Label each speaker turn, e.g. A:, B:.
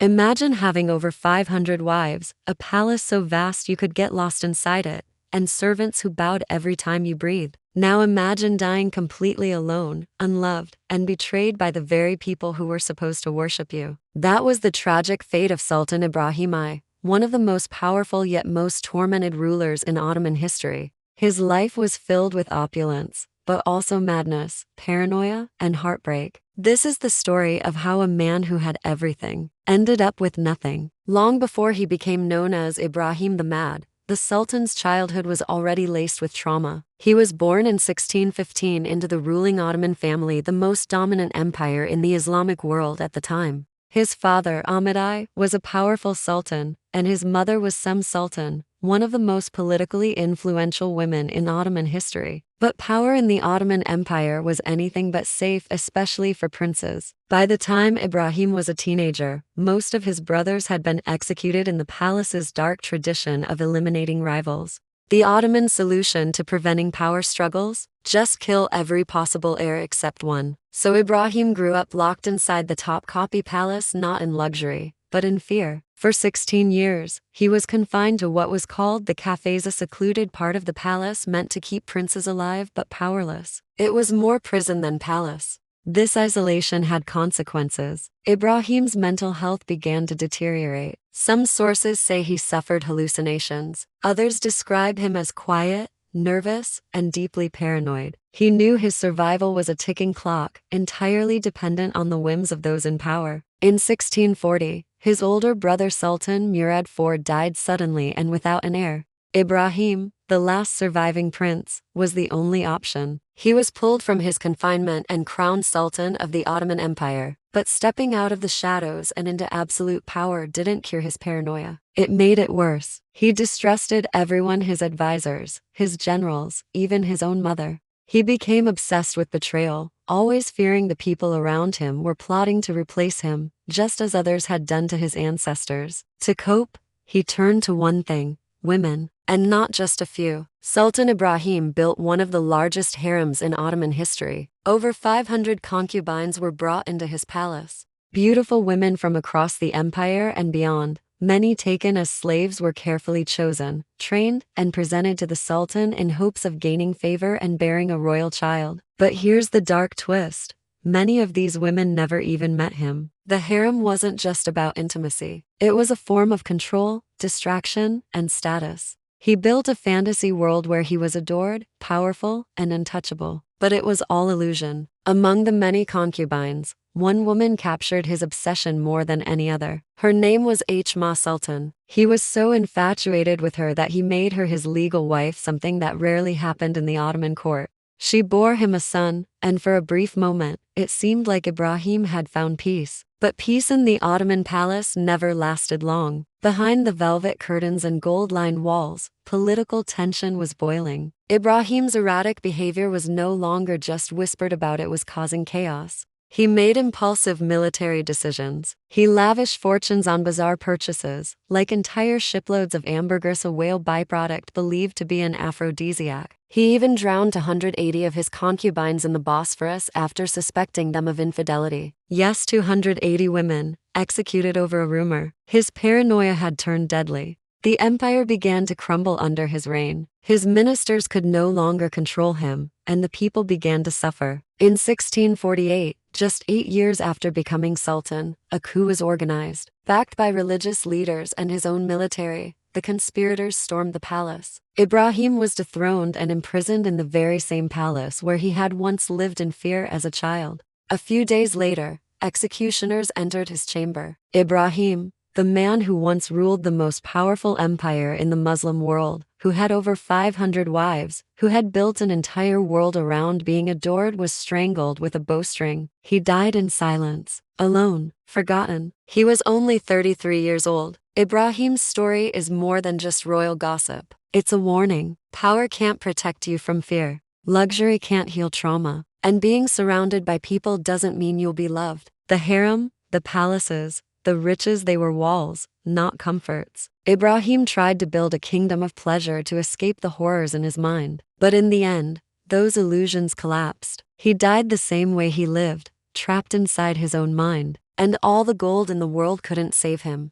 A: Imagine having over 500 wives, a palace so vast you could get lost inside it, and servants who bowed every time you breathed. Now imagine dying completely alone, unloved, and betrayed by the very people who were supposed to worship you. That was the tragic fate of Sultan Ibrahim I, one of the most powerful yet most tormented rulers in Ottoman history. His life was filled with opulence, but also madness, paranoia, and heartbreak. This is the story of how a man who had everything ended up with nothing. Long before he became known as Ibrahim the Mad, the Sultan's childhood was already laced with trauma. He was born in 1615 into the ruling Ottoman family, the most dominant empire in the Islamic world at the time. His father, Ahmed I, was a powerful sultan, and his mother was Sem Sultan, one of the most politically influential women in Ottoman history. But power in the Ottoman Empire was anything but safe, especially for princes. By the time Ibrahim was a teenager, most of his brothers had been executed in the palace's dark tradition of eliminating rivals. The Ottoman solution to preventing power struggles? Just kill every possible heir except one. So Ibrahim grew up locked inside the Topkapi Palace, not in luxury, but in fear. For 16 years, he was confined to what was called the cafes, a secluded part of the palace meant to keep princes alive but powerless. It was more prison than palace. This isolation had consequences. Ibrahim's mental health began to deteriorate. Some sources say he suffered hallucinations. Others describe him as quiet, nervous, and deeply paranoid. He knew his survival was a ticking clock, entirely dependent on the whims of those in power. In 1640, his older brother Sultan Murad IV died suddenly and without an heir. Ibrahim, the last surviving prince, was the only option. He was pulled from his confinement and crowned Sultan of the Ottoman Empire. But stepping out of the shadows and into absolute power didn't cure his paranoia. It made it worse. He distrusted everyone, his advisors, his generals, even his own mother. He became obsessed with betrayal, always fearing the people around him were plotting to replace him, just as others had done to his ancestors. To cope, he turned to one thing: women. And not just a few. Sultan Ibrahim built one of the largest harems in Ottoman history. Over 500 concubines were brought into his palace. Beautiful women from across the empire and beyond, many taken as slaves, were carefully chosen, trained, and presented to the Sultan in hopes of gaining favor and bearing a royal child. But here's the dark twist. Many of these women never even met him. The harem wasn't just about intimacy. It was a form of control, distraction, and status. He built a fantasy world where he was adored, powerful, and untouchable. But it was all illusion. Among the many concubines, one woman captured his obsession more than any other. Her name was Hma Sultan. He was so infatuated with her that he made her his legal wife, something that rarely happened in the Ottoman court. She bore him a son, and for a brief moment, it seemed like Ibrahim had found peace. But peace in the Ottoman palace never lasted long. Behind the velvet curtains and gold-lined walls, political tension was boiling. Ibrahim's erratic behavior was no longer just whispered about, it was causing chaos. He made impulsive military decisions. He lavished fortunes on bizarre purchases, like entire shiploads of ambergris, a whale byproduct believed to be an aphrodisiac. He even drowned 180 of his concubines in the Bosphorus after suspecting them of infidelity. Yes, 280 women, executed over a rumor. His paranoia had turned deadly. The empire began to crumble under his reign. His ministers could no longer control him, and the people began to suffer. In 1648, just 8 years after becoming sultan, a coup was organized. Backed by religious leaders and his own military, the conspirators stormed the palace. Ibrahim was dethroned and imprisoned in the very same palace where he had once lived in fear as a child. A few days later, executioners entered his chamber. Ibrahim, the man who once ruled the most powerful empire in the Muslim world, who had over 500 wives, who had built an entire world around being adored, was strangled with a bowstring. He died in silence, alone, forgotten. He was only 33 years old. Ibrahim's story is more than just royal gossip. It's a warning. Power can't protect you from fear. Luxury can't heal trauma. And being surrounded by people doesn't mean you'll be loved. The harem, the palaces, the riches, they were walls, not comforts. Ibrahim tried to build a kingdom of pleasure to escape the horrors in his mind. But in the end, those illusions collapsed. He died the same way he lived, trapped inside his own mind. And all the gold in the world couldn't save him.